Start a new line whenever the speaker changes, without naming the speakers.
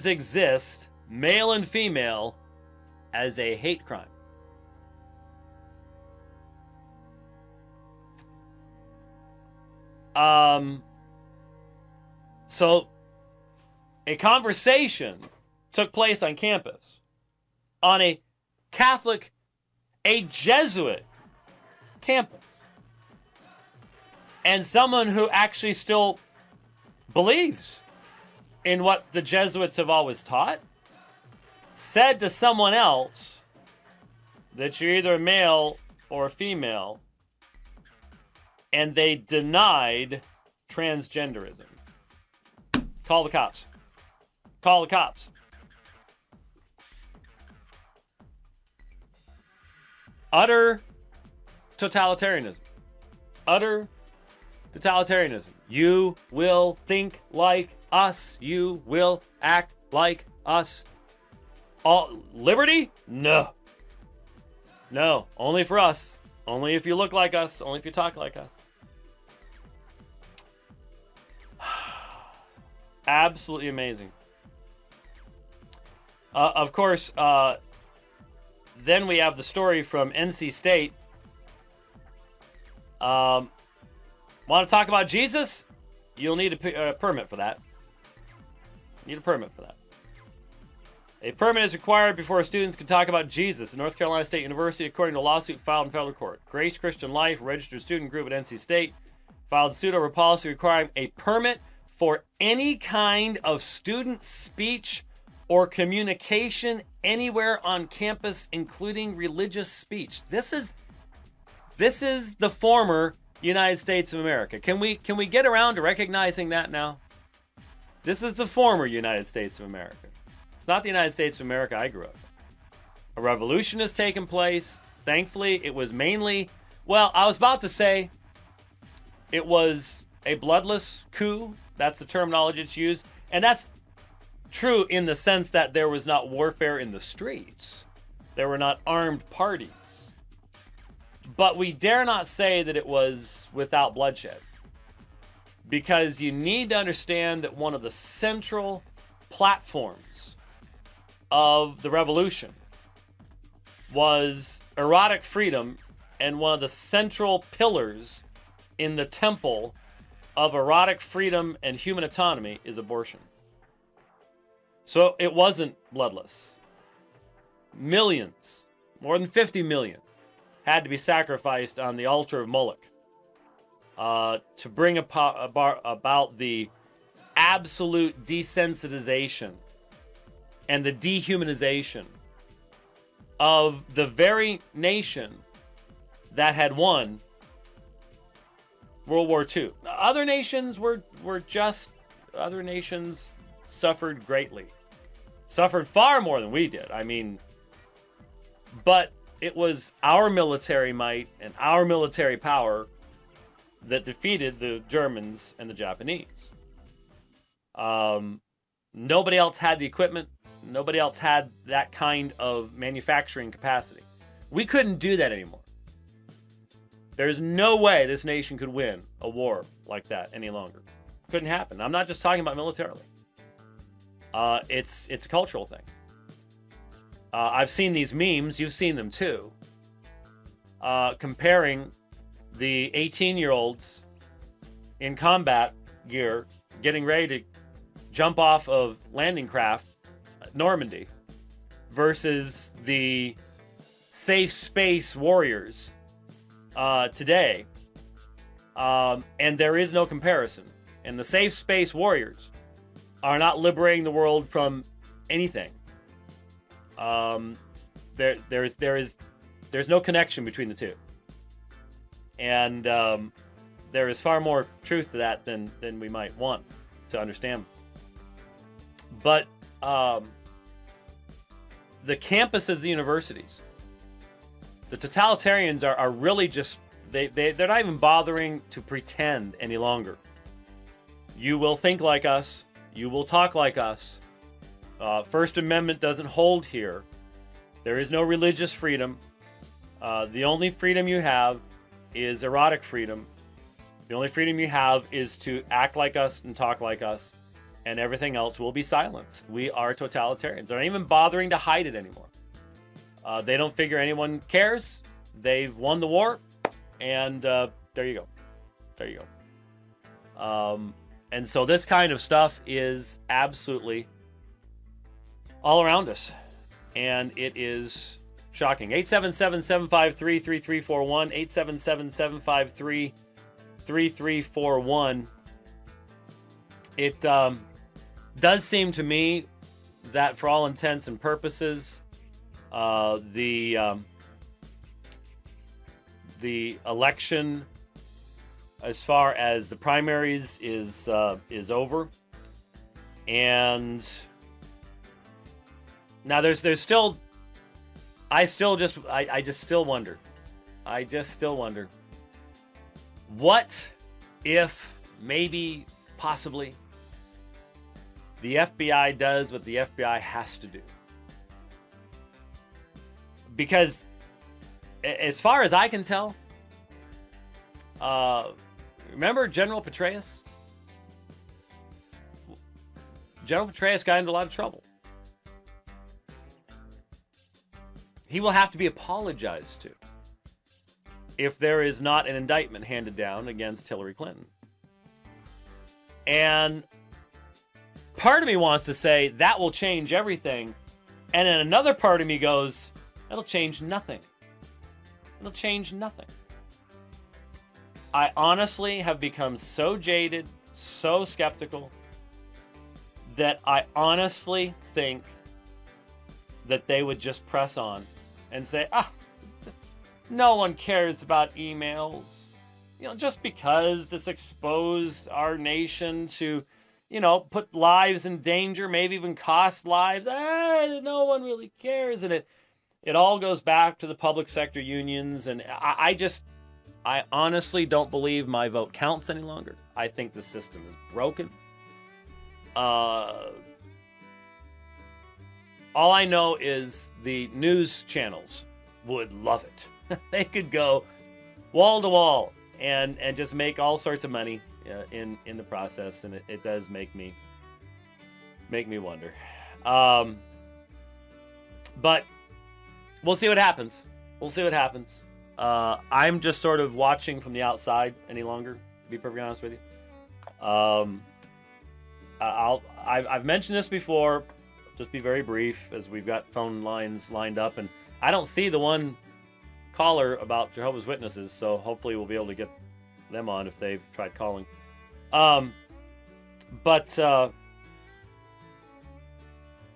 always exist, male and female, as a hate crime. So a conversation took place on campus on a Catholic, a Jesuit campus. And someone who actually still believes in what the Jesuits have always taught said to someone else that you're either a male or a female, and they denied transgenderism. Call the cops. Call the cops. Utter totalitarianism. Utter totalitarianism. You will think like us. You will act like us. All liberty? No. No. Only for us. Only if you look like us. Only if you talk like us. Absolutely amazing. Of course, then we have the story from NC State. Want to talk about Jesus? You'll need a permit for that. Need a permit for that. A permit is required before students can talk about Jesus at North Carolina State University, according to a lawsuit filed in federal court. Grace Christian Life, a registered student group at NC State, filed suit over policy requiring a permit for any kind of student speech or communication anywhere on campus, including religious speech. This is the former United States of America. Can we get around to recognizing that now? This is the former United States of America. It's not the United States of America I grew up in. A revolution has taken place. Thankfully, it was mainly, well, I was about to say it was a bloodless coup. That's the terminology that's used. And that's true in the sense that there was not warfare in the streets. There were not armed parties. But we dare not say that it was without bloodshed. Because you need to understand that one of the central platforms of the revolution was erotic freedom, and one of the central pillars in the temple of erotic freedom and human autonomy is abortion. So it wasn't bloodless. Millions, more than 50 million, had to be sacrificed on the altar of Moloch to bring about the absolute desensitization and the dehumanization of the very nation that had won World War II. Other nations other nations suffered greatly. Suffered far more than we did. I mean, but it was our military might and our military power that defeated the Germans and the Japanese. Nobody else had the equipment. Nobody else had that kind of manufacturing capacity. We couldn't do that anymore. There's no way this nation could win a war like that any longer. Couldn't happen. I'm not just talking about militarily. It's a cultural thing. I've seen these memes. You've seen them too. Comparing the 18-year-olds in combat gear getting ready to jump off of landing craft at Normandy versus the safe space warriors today. And there is no comparison. And the safe space warriors are not liberating the world from anything. There's no connection between the two. And there is far more truth to that than we might want to understand. But the campuses of the universities, the totalitarians are really just, they're not even bothering to pretend any longer. You will think like us. You will talk like us. First Amendment doesn't hold here. There is no religious freedom. The only freedom you have is erotic freedom. The only freedom you have is to act like us and talk like us. and everything else will be silenced. We are totalitarians. They're not even bothering to hide it anymore. They don't figure anyone cares. They've won the war, and there you go. There you go. And so this kind of stuff is absolutely all around us, and it is shocking. 877-753-3341, 877-753-3341. It does seem to me that for all intents and purposes, the election, as far as the primaries, is over, and now there's still, I just still wonder, what if maybe possibly the FBI does what the FBI has to do. Because as far as I can tell, remember General Petraeus? General Petraeus got into a lot of trouble. He will have to be apologized to if there is not an indictment handed down against Hillary Clinton. And part of me wants to say that will change everything. And then another part of me goes, that'll change nothing. It'll change nothing. I honestly have become so jaded, so skeptical, that I honestly think that they would just press on and say, no one cares about emails. Just because this exposed our nation to, put lives in danger, maybe even cost lives. No one really cares. And it all goes back to the public sector unions. And I honestly don't believe my vote counts any longer. I think the system is broken. All I know is the news channels would love it. They could go wall to wall and just make all sorts of money in the process, and it does make me wonder. But we'll see what happens. I'm just sort of watching from the outside any longer, to be perfectly honest with you. I've mentioned this before. Just be very brief, as we've got phone lines lined up, and I don't see the one caller about Jehovah's Witnesses, so hopefully we'll be able to get them on if they've tried calling. But